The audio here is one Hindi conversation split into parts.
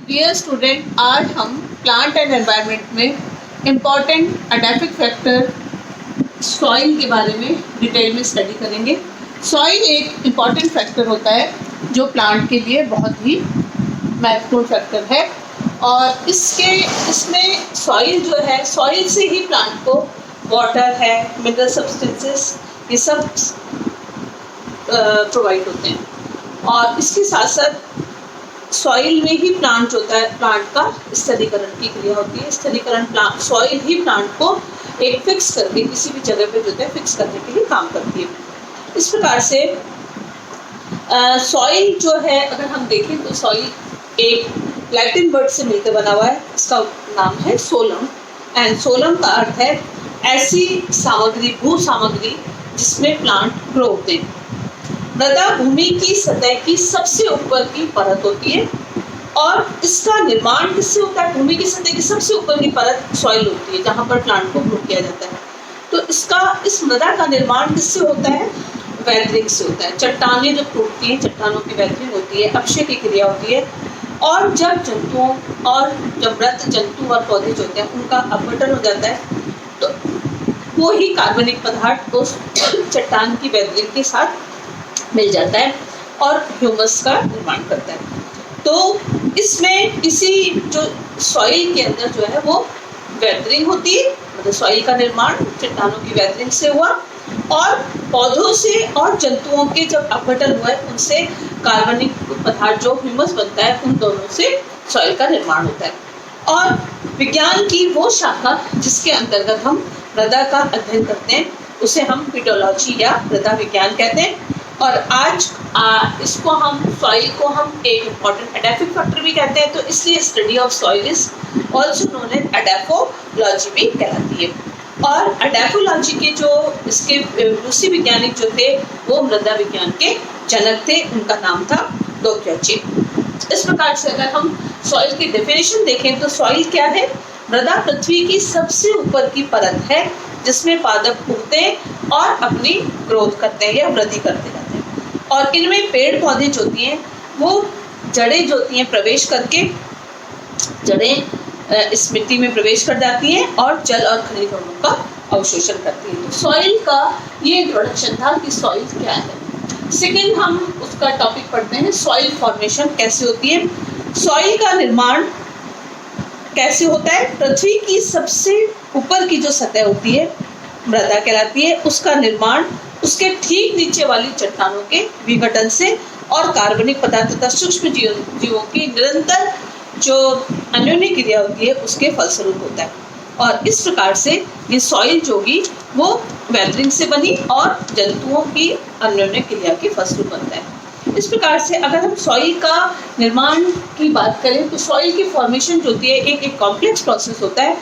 डियर स्टूडेंट, आज हम प्लांट एंड एनवायरनमेंट में इम्पॉर्टेंट एडाफिक फैक्टर सॉइल के बारे में डिटेल में स्टडी करेंगे। सॉइल एक इम्पॉर्टेंट फैक्टर होता है जो प्लांट के लिए बहुत ही महत्वपूर्ण फैक्टर है और इसमें सॉइल जो है, सॉइल से ही प्लांट को वाटर है, मिनरल सब्सटेंसेस, ये सब प्रोवाइड होते हैं। और इसके साथ साथ सॉइल में ही प्लांट होता है, प्लांट का स्थलीकरण की क्रिया होती है। स्थलीकरण प्लांट, सॉइल ही प्लांट को एक फिक्स करके किसी भी जगह पे जो है फिक्स करने के लिए काम करती है। इस प्रकार से सॉइल जो है, अगर हम देखें तो सॉइल एक लैटिन वर्ड से मिलकर बना हुआ है। इसका नाम है सोलम, एंड सोलम का अर्थ है ऐसी सामग्री, भू सामग्री जिसमें प्लांट ग्रो होते हैं। मृदा भूमि की सतह की सबसे ऊपर की परत होती है और इसका निर्माण किससे होता है? भूमि की सतह की सबसे ऊपर की परत सॉइल होती है जहाँ पर प्लांट को ग्रो किया जाता है। तो इस मृदा का निर्माण किससे होता है? वेदरिंग से होता है। चट्टानें जब टूटती हैं, चट्टानों की वेदरिंग होती है, अक्षय की क्रिया होती है। और जब जंतुओं और जब मृत जंतु और पौधे जो होते हैं उनका अपघटन हो जाता है तो वो ही कार्बनिक पदार्थ उस चट्टान की वेदरिंग के साथ मिल जाता है और ह्यूमस का निर्माण करता है। तो इसमें इसी जो सॉइल के अंदर जो है वो वेदरिंग होती है, मतलब सॉइल का निर्माण चट्टानों की वेदरिंग से हुआ और पौधों से और जंतुओं के जब अपघटन हुआ है उनसे कार्बनिक पदार्थ जो ह्यूमस बनता है, उन दोनों से सॉइल का निर्माण होता है। और विज्ञान की वो शाखा जिसके अंतर्गत हम मृदा का अध्ययन करते हैं उसे हम पीडोलॉजी या मृदा विज्ञान कहते हैं। और आज इसको हम सॉइल को हम एक इम्पॉर्टेंट एडाफिक फैक्टर भी कहते हैं, तो इसलिए study of soil is also known as edaphology भी कहलाती है। और एडाफोलॉजी के जो इसके रूसी वैज्ञानिक जो थे वो मृदा विज्ञान के जनक थे, उनका नाम था डोक्योची। इस प्रकार से अगर हम सॉइल की डेफिनेशन देखें तो सॉइल क्या है? मृदा पृथ्वी की सबसे ऊपर की परत है जिसमें पादप उगते हैं और अपनी ग्रोथ करते हैं या वृद्धि करते रहते हैं। और इनमें पेड़ पौधे जो होती हैं वो जड़ें जो होती हैं प्रवेश करके, जड़ें इस मिट्टी में प्रवेश कर जाती हैं और जल और खनिज दोनों का अवशोषण करती हैं। तो सॉइल का ये इंट्रोडक्शन था कि सॉइल क्या है। सेकेंड हम उसका टॉपिक पढ़ते हैं, सॉइल फॉर्मेशन कैसे होती है। सॉइल का निर्माण कैसे होता है? पृथ्वी की सबसे ऊपर की जो सतह होती है मृदा कहलाती है, उसका निर्माण उसके ठीक नीचे वाली चट्टानों के विघटन से और कार्बनिक पदार्थ तथा सूक्ष्म जीवों की निरंतर जो अन्योन्य क्रिया होती है उसके फलस्वरूप होता है। और इस प्रकार से ये सॉइल जो होगी वो वेदरिंग से बनी और जंतुओं की अन्योन्य क्रिया के फलस्वरूप बनता है। इस प्रकार से अगर हम सॉइल का निर्माण की बात करें तो सॉइल की फॉर्मेशन जो होती है एक कॉम्प्लेक्स प्रोसेस होता है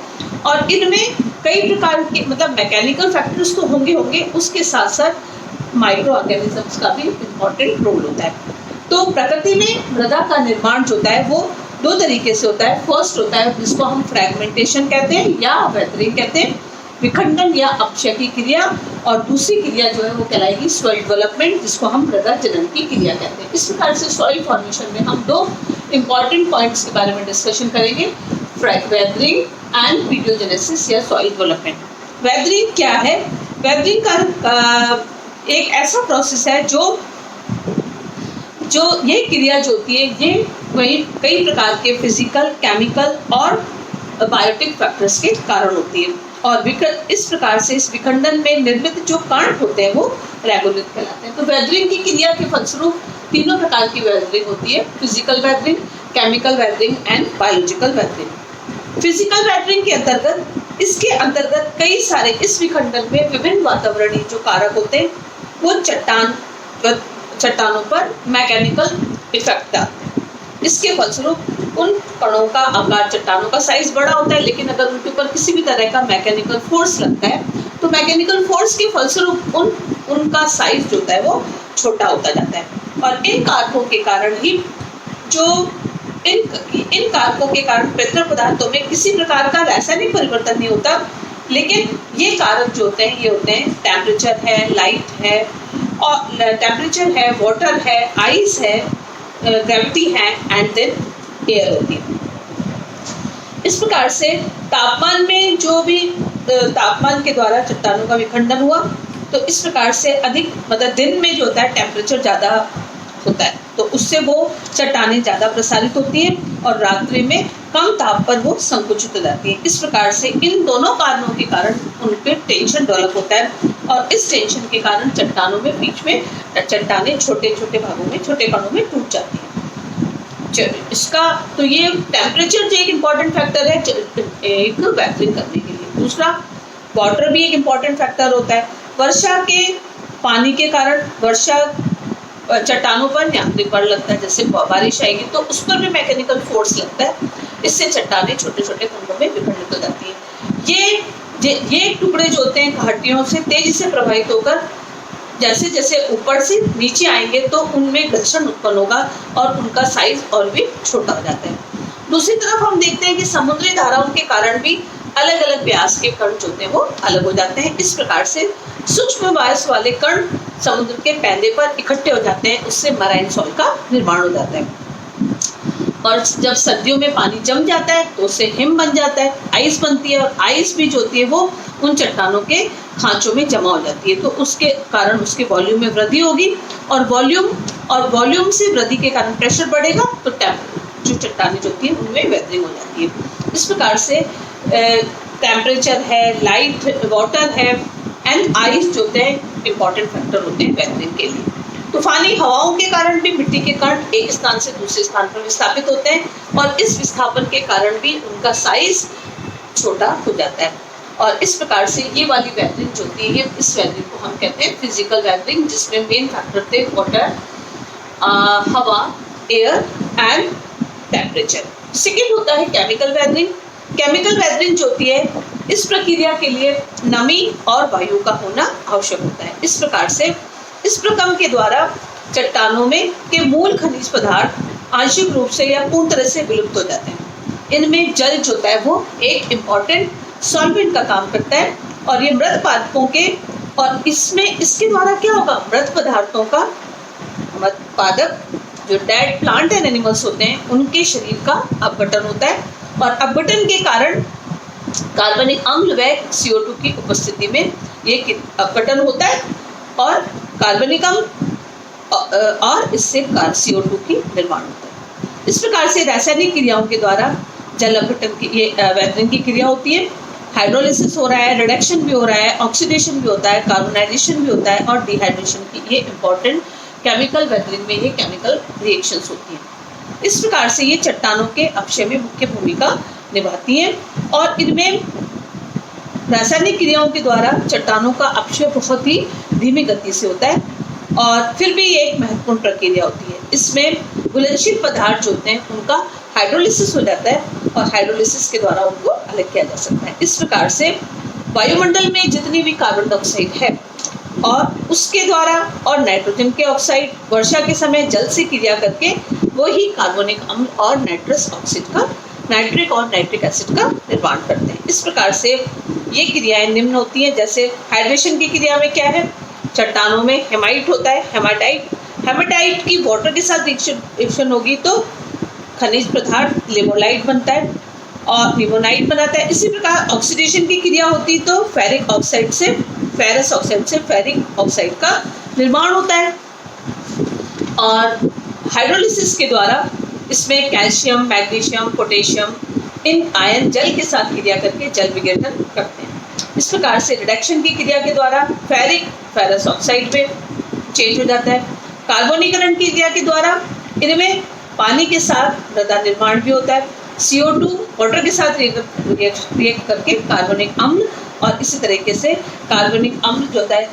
और इनमें कई प्रकार के, मतलब मैकेनिकल फैक्टर्स तो होंगे, उसके साथ साथ माइक्रो ऑर्गेनिजम्स का भी इम्पॉर्टेंट रोल होता है। तो प्रकृति में मृदा का निर्माण जो होता है वो दो तरीके से होता है। फर्स्ट होता है जिसको हम फ्रैगमेंटेशन कहते हैं या वेदरिंग कहते हैं, विखंडन या अपक्षय की क्रिया, और दूसरी क्रिया जो है वो कहलाएगी सॉइल डेवलपमेंट जिसको हम मृदा जनन की क्रिया कहते हैं। इस प्रकार से सॉइल फॉर्मेशन में हम दो इम्पॉर्टेंट पॉइंट्स के बारे में डिस्कशन करेंगे, वेदरिंग एंड पीडियोजेनेसिस या सॉइल डेवलपमेंट। वेदरिंग क्या है? वेदरिंग का एक ऐसा प्रोसेस है जो ये क्रिया जो होती है ये कई प्रकार के फिजिकल, केमिकल और बायोटिक फैक्टर्स के कारण होती है। और इस प्रकार से इस विखंडन में निर्मित जो कण होते हैं वो रेगुलेट कहलाते हैं। तो वेदरिंग की क्रिया के फलस्वरूप तीनों प्रकार की वेदरिंग होती है, physical weathering, chemical weathering and biological weathering. Physical weathering के इसके अंतर्गत कई सारे इस विखंडन में विभिन्न वातावरणीय जो कारक होते हैं वो चट्टानों पर मैकेनिकल इफेक्ट डालते हैं। इसके फलस्वरूप उन कणों का आकार, चट्टानों का साइज बड़ा होता है, लेकिन अगर उनके ऊपर किसी भी तरह का मैकेनिकल फोर्स लगता है तो मैकेनिकल फोर्स के फलस्वरूप उनका साइज जो होता है वो छोटा होता जाता है। और इन कारकों के कारण ही इन कारकों के कारण पेट्रो पदार्थों में किसी प्रकार का रासायनिक परिवर्तन नहीं होता, लेकिन ये कारक जो होते हैं ये होते हैं टेम्परेचर है, लाइट है, और टेम्परेचर है, वाटर है, आइस है, ग्रेविटी है एंड देन एयर होती है। इस प्रकार से तापमान में जो भी तापमान के द्वारा चट्टानों का विखंडन हुआ, तो इस प्रकार से अधिक मतलब दिन में जो होता है टेम्परेचर ज़्यादा होता है, तो उससे वो चट्टानें ज़्यादा प्रसारित होती हैं और रात्रि में कम ताप पर वो संकुचित हो जाती है। इस प्रकार से इन दोनों कारणों के कारण उन पर टेंशन डेवलप होता है और इस टेंशन के कारण चट्टानों में बीच में चट्टानें छोटे छोटे भागों में, छोटे कणों में टूट जाती हैं। इसका तो ये टेम्परेचर जो एक इम्पॉर्टेंट फैक्टर है एक वेदरिंग करने के लिए। दूसरा, वाटर भी एक इम्पॉर्टेंट फैक्टर होता है। वर्षा के पानी के कारण वर्षा चट्टानों पर यांत्रिक बल लगता है, जैसे बारिश आएगी तो उस पर भी मैकेनिकल फोर्स लगता है, इससे चट्टानें छोटे छोटे खंडों में विखंडित हो जाती हैं। ये टुकड़े जो होते हैं घाटियों से तेजी से प्रभावित होकर जैसे जैसे ऊपर से नीचे आएंगे तो उनमें घर्षण उत्पन्न होगा और उनका साइज और भी छोटा हो जाता है। दूसरी तरफ हम देखते हैं कि समुद्री धाराओं के कारण भी अलग अलग व्यास के कण जो होते हैं वो अलग हो जाते हैं। इस प्रकार से सूक्ष्म व्यास वाले कण समुद्र के पैंदे पर इकट्ठे हो जाते हैं, उससे मराइन सॉइल का निर्माण हो जाता है। और जब सर्दियों में पानी जम जाता है तो उससे हिम बन जाता है, आइस बनती है, और आइस भी जो होती है वो उन चट्टानों के खांचों में जमा हो जाती है, तो उसके कारण उसके वॉल्यूम में वृद्धि होगी और वॉल्यूम से वृद्धि के कारण प्रेशर बढ़ेगा, तो जो चट्टानें जो होती हैं उनमें वेदरिंग हो जाती है। इस प्रकार से टेम्परेचर है, लाइट वाटर है एंड आइस जो होते हैं इंपॉर्टेंट फैक्टर होते हैं वेदरिंग के लिए। तूफानी हवाओं के कारण भी मिट्टी के कण एक स्थान से दूसरे स्थान पर विस्थापित होते हैं और इस विस्थापन के कारण भी उनका साइज छोटा हो जाता है। और इस प्रकार से ये वाली वेदरिंग जो होती है, इस वेदरिंग को हम कहते हैं फिजिकल वेदरिंग, जिसमें मेन फैक्टर थे वाटर, हवा, एयर एंड टेम्परेचर। सेकेंड होता है केमिकल वेदरिंग। केमिकल वेदरिंग जो होती है, इस प्रक्रिया के लिए नमी और वायु का होना आवश्यक होता है। इस प्रकार से इस प्रक्रम के द्वारा चट्टानों में के मूल खनिज पदार्थ आंशिक रूप से या पूर्ण तरह से विलुप्त हो जाते हैं। इनमें जल जो होता है वो एक इम्पॉर्टेंट सॉल्वेंट का काम करता है और ये मृत पादपों के, और इसके द्वारा क्या होगा, मृत पदार्थों का, मृत पादप जो डेड प्लांट एंड एनिमल्स होते हैं उनके शरीर का अपघटन होता है और अपघटन के कारण कार्बनिक अम्ल व CO2 की उपस्थिति में ये अपघटन होता है और कार्बनिक अम्ल और इससे CO2 की निर्माण होता है। इस प्रकार से रासायनिक क्रियाओं के द्वारा जल अपघटन की ये वेदरिंग की क्रिया होती है। हाइड्रोलिसिस हो रहा है, रिडक्शन भी हो रहा है, ऑक्सीडेशन भी होता है, कार्बोनाइजेशन भी होता है और डिहाइड्रेशन की ये इंपॉर्टेंट केमिकल वेदरिंग में ये केमिकल रिएक्शंस होती हैं। इस प्रकार से ये चट्टानों के अपक्षय में मुख्य भूमिका निभाती हैं और इनमें रासायनिक क्रियाओं के द्वारा चट्टानों का अपक्षय बहुत ही धीमी गति से होता है और फिर भी ये एक महत्वपूर्ण प्रक्रिया होती है। इसमें घुलनशील पदार्थ जो होते हैं उनका हाइड्रोलिसिस हो जाता है और हाइड्रोलिसिस के द्वारा उनको अलग किया जा सकता है। इस प्रकार से वायुमंडल में जितनी भी कार्बन डाइऑक्साइड है और उसके द्वारा और नाइट्रोजन के ऑक्साइड वर्षा के समय जल से क्रिया करके वही कार्बनिक अम्ल और नाइट्रस ऑक्साइड का, नाइट्रिक और नाइट्रिक एसिड का निर्माण करते हैं। इस प्रकार से ये क्रियाएं निम्न होती हैं। जैसे हाइड्रेशन की क्रिया में क्या है, चट्टानों में हेमाइट होता है, हेमाटाइट की वाटर के साथ रिएक्शन होगी तो खनिज पदार्थ लिमोनाइट बनता है और लिमोनाइट बनाता है। इसी प्रकार ऑक्सीडेशन की क्रिया होती तो फेरिक ऑक्साइड से फेरस ऑक्साइड से फेरिक ऑक्साइड का निर्माण होता है और हाइड्रोलिसिस के द्वारा इसमें calcium, magnesium, potassium in ion जल के साथ क्रिया करके जल विघटन करते हैं। इस प्रकार से रिडक्शन की क्रिया के द्वारा फेरस ऑक्साइड में चेंज हो जाता है। कार्बोनीकरण की क्रिया के द्वारा इनमें पानी के साथ मृदा निर्माण भी होता है। CO2 वाटर के साथ रिएक्ट करके कार्बनिक अम्ल और इसी तरीके से कार्बनिक अम्ल जो होता है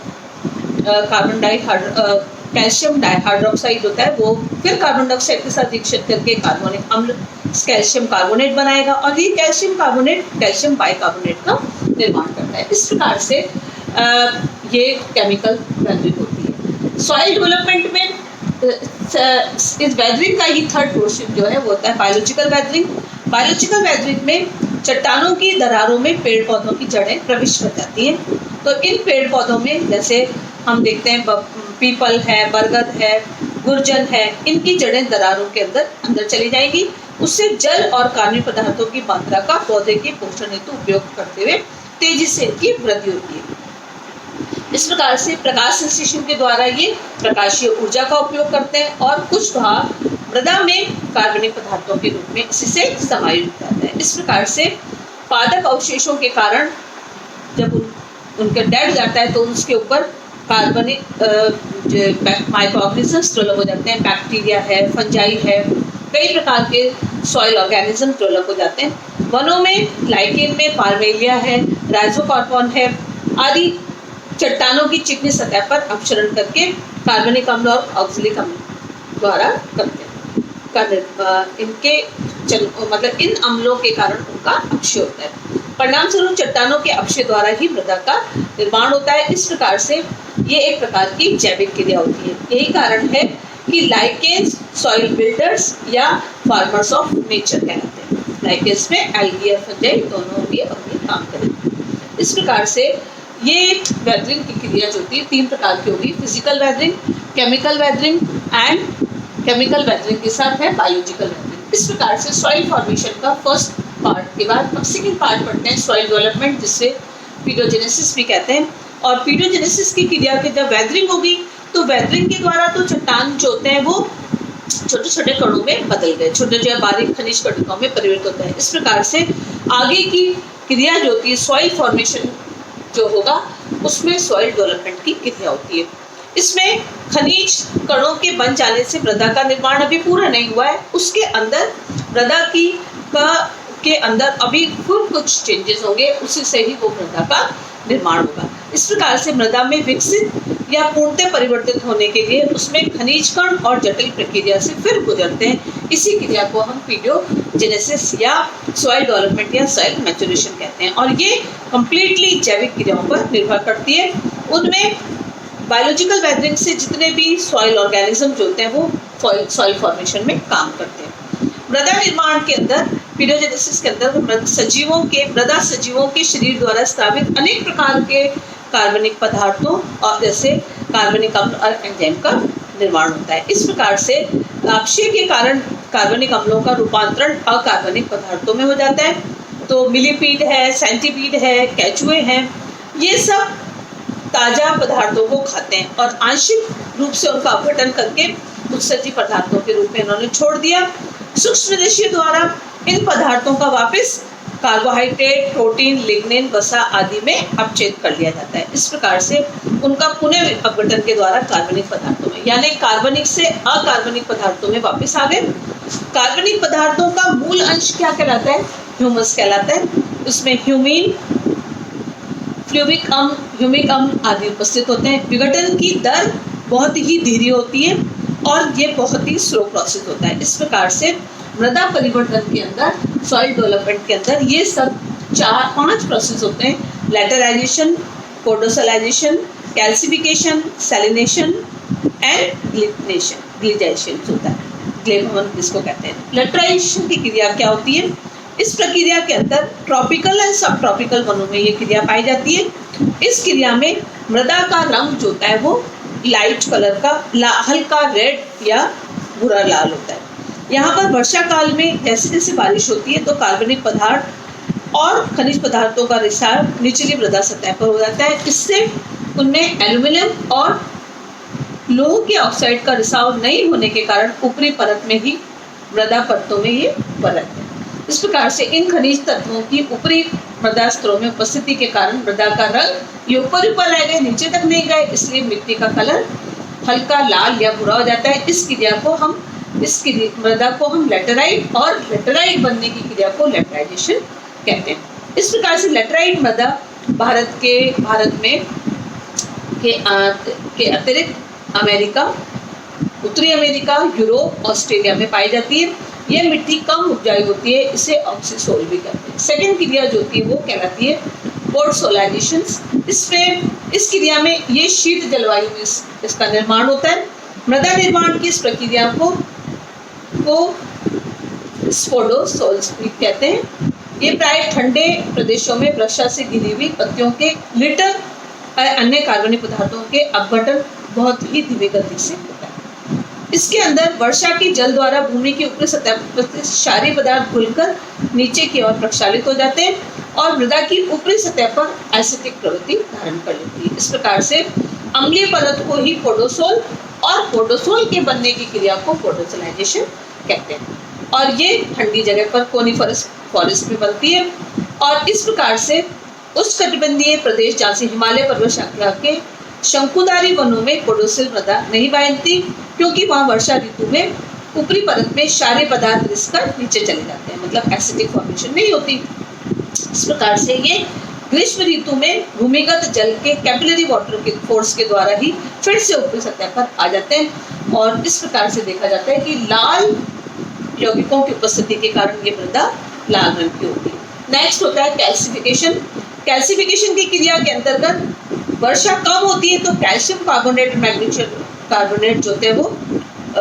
कैल्शियम डाइहाइड्रोक्साइड होता है, वो फिर कार्बन डाइऑक्साइड के साथ रिएक्शन करके कार्बनिक अम्ल कैल्शियम कार्बोनेट बनाएगा और ये कैल्शियम कार्बोनेट कैल्शियम बाइकार्बोनेट का निर्माण करता है। इस प्रकार से ये केमिकल वेदरिंग होती है। सॉइल डेवलपमेंट में इस वेदरिंग का ही थर्ड पोर्शन जो है वो होता है बायोलॉजिकल वेदरिंग। बायोलॉजिकल वेदरिंग में चट्टानों की दरारों में पेड़ पौधों की जड़ें प्रविष्ट हो जाती हैं। तो इन पेड़ पौधों में जैसे हम देखते हैं पीपल है, बरगद है, गुर्जन है, इनकी जड़ें दरारों के अंदर चली जाएंगी उससे जल और कार्बनिक पदार्थों की मात्रा का पौधे के पोषण हेतु उपयोग करते हुए तेजी से इनकी वृद्धि होती है। इस प्रकार से प्रकाश संश्लेषण के द्वारा ये प्रकाशीय ऊर्जा का उपयोग करते हैं और कुछ भाग मृदा में कार्बनिक पदार्थों के रूप में इसी से समायोजित हो जाता है। इस प्रकार से पादप अवशेषों के कारण जब उनका डेड जाता है तो उसके ऊपर कार्बनिक माइक्रोऑर्गेनिजम्स डेवलप हो जाते हैं। बैक्टीरिया है, फंजाई है, कई प्रकार के सॉइल ऑर्गेनिज्म डेवलप हो जाते हैं। वनों में लाइकेन में पार्मेलिया है, राइजोकार्पन है आदि चट्टानों की चिकनी सतह पर अपक्षरण करके कार्बनिक अम्ल और ऑक्सैलिक अम्ल द्वारा करते हैं। मतलब इन अम्लों के कारण उनका अपक्षय होता है। परिणाम स्वरूप चट्टानों के अपक्षय द्वारा ही मृदा का निर्माण होता है। इस प्रकार से ये एक प्रकार की जैविक क्रिया होती है। यही कारण है कि लाइकेन्स सॉइल बिल्डर्स या फार्मर्स ऑफ नेचर कहलाते हैं। लाइकेन्स में एल्गी और फंजाई दोनों भी अपने काम करेंगे। इस प्रकार से ये वेदरिंग की क्रिया जो होती है 3 प्रकार की होगी, physical weathering, chemical weathering and chemical weathering के साथ है बायोलॉजिकल वेदरिंग। इस प्रकार से सॉइल फॉर्मेशन का फर्स्ट पार्ट के बाद अब सेकेंड पार्ट पढ़ते हैं सॉइल डेवलपमेंट, जिससे पीडोजेनेसिस भी कहते हैं। और पीडोजेनेसिस की क्रिया के जब वेदरिंग होगी तो वेदरिंग के द्वारा तो चट्टान जो होते हैं वो छोटे छोटे कणों में बदल गए, छोटे जो बारीक खनिज कणिकाओं में परिवर्तित होता है। इस प्रकार से आगे की क्रिया जो होती है सॉइल फॉर्मेशन जो होगा उसमें सॉइल डेवलपमेंट की क्रिया होती है। इसमें खनिज कणों के बन जाने से मृदा का निर्माण अभी पूरा नहीं हुआ है, उसके अंदर मृदा के अंदर अभी कुछ चेंजेस होंगे, उसी से ही वो मृदा का निर्माण होगा। इस प्रकार से मृदा में विकसित या पूर्णतः परिवर्तित होने के लिए उसमें खनिज कण और जटिल प्रक्रिया से फिर गुजरते हैं। इसी क्रिया को हम पीडोजेनेसिस या सॉइल डेवलपमेंट या सॉइल मैच्योरेशन कहते हैं और ये कंप्लीटली जैविक क्रियाओं पर निर्भर करती है। उनमें बायोलॉजिकल वेदरिंग से जितने भी सॉइल ऑर्गेनिज्म जो होते हैं वो सॉइल फॉर्मेशन में काम करते हैं। मृदा निर्माण के अंदर पीडोजेनेसिस के अंदर मृदा सजीवों के शरीर द्वारा स्रावित अनेक प्रकार के कार्बनिक पदार्थों और जैसे कार्बनिक अम्ल और एंजाइम का निर्माण होता है। इस प्रकार से अपक्षय के कारण कार्बनिक अम्लों का रूपांतरण अकार्बनिक पदार्थों में हो जाता है। तो मिलीपीड है, सेंटीपीड है, केचुए हैं, ये सब ताजा पदार्थों को खाते हैं और आंशिक रूप से उनका अपघटन करके उत्सर्जी पदार्थों के रूप में इन्होंने छोड़ दिया। सूक्ष्मदर्शी द्वारा इन पदार्थों का वापस कार्बोहाइड्रेट, प्रोटीन, लिग्निन, वसा आदि में अपचयित कर लिया जाता है। इस प्रकार से उनका पुनः अपघटन के द्वारा कार्बनिक पदार्थों में यानी कार्बनिक से अकार्बनिक पदार्थों में वापस आ गए। कार्बनिक पदार्थों का मूल अंश क्या कहलाता है? ह्यूमस कहलाता है। उसमें ह्यूमिन, फ्लूविक अम्ल, ह्यूमिक अम्ल आदि उपस्थित होते हैं। विघटन की दर बहुत ही धीरे होती है और ये बहुत ही स्लो प्रोसेस होता है। इस प्रकार से मृदा परिवर्तन के अंदर, सॉइल डेवलपमेंट के अंदर ये सब 4-5 प्रोसेस होते हैं। लेटराइजेशन, पोडोसलाइजेशन, कैल्सिफिकेशन, सैलिनेशन एंड ग्लिजाइजेशन होता है। ग्लेभवन इसको कहते हैं। लेटराइजेशन की क्रिया क्या होती है? इस प्रक्रिया के अंदर ट्रॉपिकल एंड सब ट्रॉपिकल वनों में ये क्रिया पाई जाती है। इस क्रिया में मृदा का रंग जो होता है वो लाइट कलर का हल्का रेड या भूरा लाल होता है। यहाँ पर वर्षा काल में जैसे जैसे बारिश होती है तो कार्बनिक पदार्थ और खनिज पदार्थों का रिसाव निचली मृदा सतह पर हो जाता है। इससे उनमें एल्यूमिनियम और लोह के ऑक्साइड का रिसाव नहीं होने के कारण ऊपरी परत में ही मृदा परतों में ये परत है। इस प्रकार से इन खनिज तत्वों की ऊपरी मृदा स्तरों में उपस्थिति के कारण मृदा का रंग ये ऊपर रह गए, नीचे तक नहीं गए, इसलिए मिट्टी का कलर हल्का लाल या भूरा हो जाता है। इस क्रिया को हम मृदा को हम लेटराइट और लेटराइट बनने की क्रिया को लेटराइजेशन कहते हैं। इस प्रकार से लेटराइट मृदा भारत में के अतिरिक्त अमेरिका, उत्तरी अमेरिका, यूरोप, ऑस्ट्रेलिया में पाई जाती है। यह मिट्टी कम उपजाऊ होती है, इसे ऑक्सीसोल भी कहते हैं। सेकेंड क्रिया जो होती है वो कहलाती है पोडसोलाइजेशन। इस क्रिया में ये शीत जलवायु में इसका निर्माण होता है। मृदा निर्माण की इस प्रक्रिया को स्पोडोसोल्स भी कहते हैं। ये प्राय ठंडे प्रदेशों में वर्षा से घिरी हुई पत्तियों के लिटर अन्य कार्बनिक पदार्थों के अपघटन बहुत ही धीमी गति से होता है। इसके अंदर वर्षा की जल द्वारा भूमि की ऊपरी सतह पर क्षारीय पदार्थ घुलकर नीचे की ओर प्रक्षालित हो जाते हैं और मृदा की ऊपरी सतह पर एसिडिक प्रवृत्ति धारण कर लेती है। इस प्रकार से अम्लीय पदार्थ को ही पोडोसोल और पोडोसोल के बनने की क्रिया को पोडोसोलाइजेशन कहते हैं और ये ठंडी जगह पर कोनिफरस फॉरेस्ट में बनती है। और इस प्रकार से उष्णकटिबंधीय प्रदेश जहाँ से हिमालय पर्वत श्रृंखला के शंकुधारी वनों में पोडोसोल मृदा नहीं बनती क्योंकि वहाँ वर्षा ऋतु में ऊपरी परत में क्षारीय पदार्थ रिसकर नीचे चले जाते हैं, मतलब एसिडिक फॉर्मेशन नहीं होती। इस प्रकार से ये ग्रीष्म ऋतु में भूमिगत जल के कैपिलरी वाटर के फोर्स के द्वारा ही फिर से ऊपरी सतह पर आ जाते हैं और इस प्रकार से देखा जाता है कि लाल यौगिकों की उपस्थिति के कारण ये मृदा लाल रंग की होती है। नेक्स्ट होता है कैल्सिफिकेशन। कैल्सिफिकेशन की क्रिया के अंतर्गत वर्षा कम होती है तो कैल्शियम कार्बोनेट, मैग्नीशियम कार्बोनेट जो होते हैं वो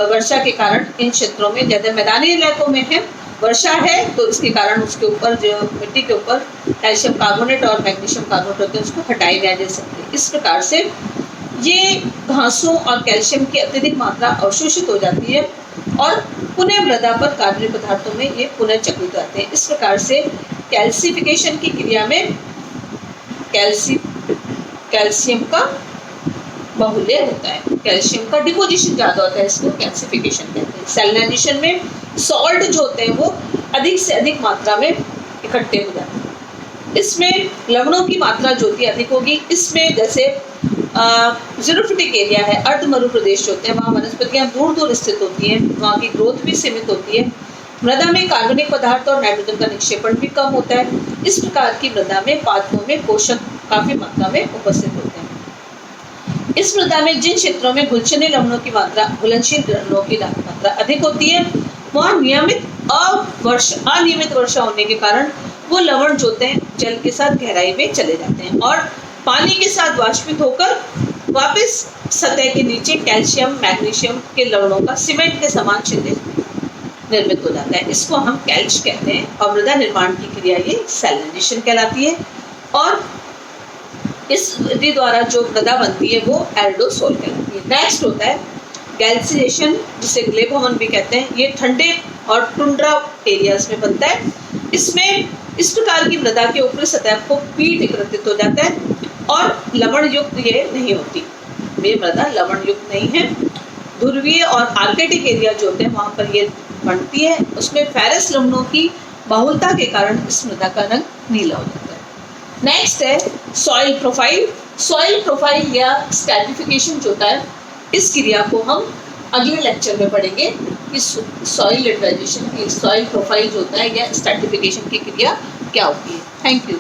वर्षा के कारण इन क्षेत्रों में, ज्यादा मैदानी इलाकों में है वर्षा है तो इसके कारण उसके ऊपर जो मिट्टी के ऊपर कैल्शियम कार्बोनेट और मैग्नीशियम कार्बोनेट होते हैं उसको हटाए नहीं जा सकते। इस प्रकार से ये घासों और कैल्शियम की अत्यधिक मात्रा अवशोषित हो जाती है और पुनः मृदा पर कार्बनिक पदार्थों में ये पुनः चक्रित होते हैं। इस प्रकार से कैल्सिफिकेशन की क्रिया में कैल्शियम का बाहुल्य होता है, कैल्शियम का डिपोजिशन ज्यादा होता है, इसको कैल्सिफिकेशन कहते हैं। सैलिनाइजेशन में सॉल्ट जो होते हैं वो अधिक से अधिक मात्रा में इकट्ठे हो जाते हैं। इसमें लवणों की मात्रा जो होती है अधिक होगी। इसमें जैसे ज़ीरोफिटिक एरिया है, अर्ध मरु प्रदेश होते हैं, वहाँ वनस्पतियाँ दूर दूर स्थित होती हैं, वहाँ की ग्रोथ भी सीमित होती है। मृदा में कार्बनिक पदार्थ और नाइट्रोजन का निक्षेपण भी कम होता है। इस प्रकार की मृदा में पादपों में पोषक काफी मात्रा में उपस्थित होते हैं। इस मृदा में जिन क्षेत्रों में घुलनशील लवणों की मात्रा अधिक होती है वहाँ अनियमित वर्षा होने के कारण वो लवण जो होते हैं जल के साथ गहराई में चले जाते हैं और पानी के साथ वाष्पित होकर वापस सतह के नीचे कैल्शियम, मैग्नीशियम के लवणों का सीमेंट के समान छिद्र निर्मित हो जाता है। इसको हम कैल्च कहते हैं और मृदा निर्माण की क्रिया ये सैलिनाइजेशन कहलाती है और इस विधि द्वारा जो मृदा बनती है वो एल्डोसोल कहलाती है। नेक्स्ट होता है गैल्सिनेशन, जिसे ग्लेकोहन भी कहते हैं। ये ठंडे और टुंड्रा एरियाज में बनता है। इसमें इस प्रकार की मृदा के ऊपरी सतह को पीट एकत्रित हो जाता है और लवण युक्त ये नहीं होती, ये मृदा लवण युक्त नहीं है। ध्रुवीय और आर्कटिक एरिया जो होते हैं वहाँ पर ये बनती है, उसमें फेरस लवणों की बहुलता के कारण इस मृदा का रंग नीला हो जाता है। नेक्स्ट है सॉइल प्रोफाइल। सॉइल प्रोफाइल या स्ट्रैटिफिकेशन जो होता है इस क्रिया को हम अगले लेक्चर में पढ़ेंगे कि सॉइल लिटराइजेशन की सॉइल प्रोफाइल जो होता है या स्ट्रैटिफिकेशन की क्रिया क्या होती है। Thank you.